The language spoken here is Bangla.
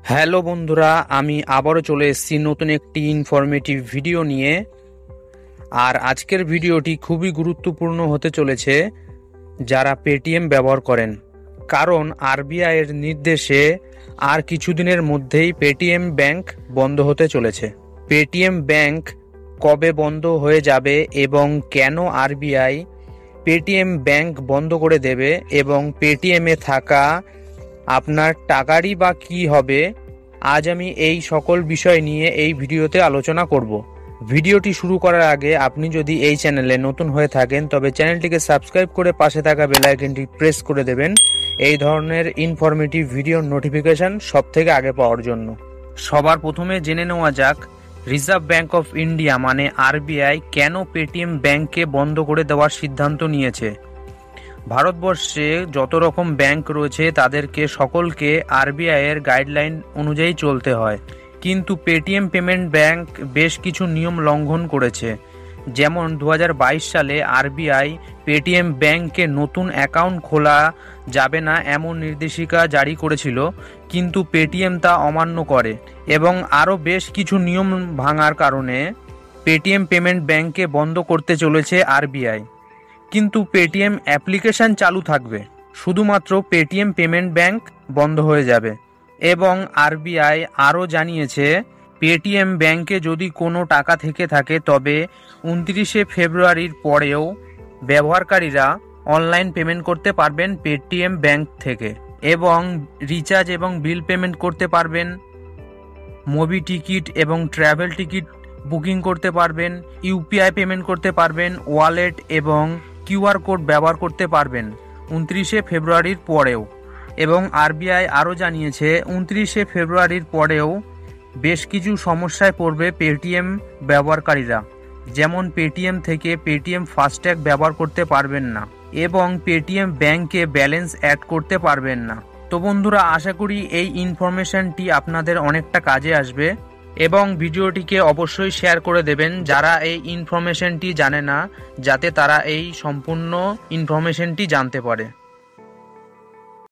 হ্যালো বন্ধুরা, আমি আবারও চলে এসেছি নতুন একটি ইনফরমেটিভ ভিডিও নিয়ে। আর আজকের ভিডিওটি খুবই গুরুত্বপূর্ণ হতে চলেছে যারা পেটিএম ব্যবহার করেন, কারণ আরবিআই এর নির্দেশে আর কিছুদিনের মধ্যেই পেটিএম ব্যাংক বন্ধ হতে চলেছে। পেটিএম ব্যাংক কবে বন্ধ হয়ে যাবে এবং কেন আরবিআই পেটিএম ব্যাংক বন্ধ করে দেবে এবং পেটিএমে থাকা আপনার টাকারই বা কী হবে, আজ আমি এই সকল বিষয় নিয়ে এই ভিডিওতে আলোচনা করব। ভিডিওটি শুরু করার আগে আপনি যদি এই চ্যানেলে নতুন হয়ে থাকেন তবে চ্যানেলটিকে সাবস্ক্রাইব করে পাশে থাকা বেল আইকনটি প্রেস করে দেবেন এই ধরনের ইনফরমেটিভ ভিডিওর নোটিফিকেশন সবথেকে আগে পাওয়ার জন্য। সবার প্রথমে জেনে নেওয়া যাক রিজার্ভ ব্যাংক অফ ইন্ডিয়া মানে আরবিআই কেন পেটিএম ব্যাংককে বন্ধ করে দেওয়ার সিদ্ধান্ত নিয়েছে। ভারতবর্ষে যত রকম ব্যাংক রয়েছে তাদেরকে সকলকে আরবিআই এর গাইডলাইন অনুযায়ী চলতে হয়, কিন্তু পেটিএম পেমেন্ট ব্যাংক বেশ কিছু নিয়ম লঙ্ঘন করেছে। যেমন 2022 সালে আরবিআই পেটিএম ব্যাংকে নতুন অ্যাকাউন্ট খোলা যাবে না এমন নির্দেশিকা জারি করেছিল, কিন্তু পেটিএম তা অমান্য করে এবং আরও বেশ কিছু নিয়ম ভাঙার কারণে পেটিএম পেমেন্ট ব্যাংককে বন্ধ করতে চলেছে আরবিআই। কিন্তু পেটিএম অ্যাপ্লিকেশন চালু থাকবে, শুধুমাত্র পেটিএম পেমেন্ট ব্যাংক বন্ধ হয়ে যাবে। এবং আরবিআই আরও জানিয়েছে পেটিএম ব্যাংকে যদি কোনো টাকা থেকে থাকে তবে 29শে ফেব্রুয়ারির পরেও ব্যবহারকারীরা অনলাইন পেমেন্ট করতে পারবেন পেটিএম ব্যাংক থেকে, এবং রিচার্জ এবং বিল পেমেন্ট করতে পারবেন, মুভি টিকিট এবং ট্রাভেল টিকিট বুকিং করতে পারবেন, ইউপিআই পেমেন্ট করতে পারবেন, ওয়ালেট এবং কিউআর কোড ব্যবহার করতে পারবেন 29শে ফেব্রুয়ারির পরেও। এবং আরবিআই আরও জানিয়েছে 29শে ফেব্রুয়ারির পরেও বেশ কিছু সমস্যায় পড়বে পেটিএম ব্যবহারকারীরা, যেমন পেটিএম থেকে পেটিএম ফাস্ট্যাগ ব্যবহার করতে পারবেন না এবং পেটিএম ব্যাংকে ব্যালেন্স অ্যাড করতে পারবেন না। তো বন্ধুরা, আশা করি এই ইনফরমেশনটি আপনাদের অনেকটা কাজে আসবে এবং ভিডিওটিকে অবশ্যই শেয়ার করে দেবেন যারা এই ইনফরমেশনটি জানে না, যাতে তারা এই সম্পূর্ণ ইনফরমেশনটি জানতে পারে।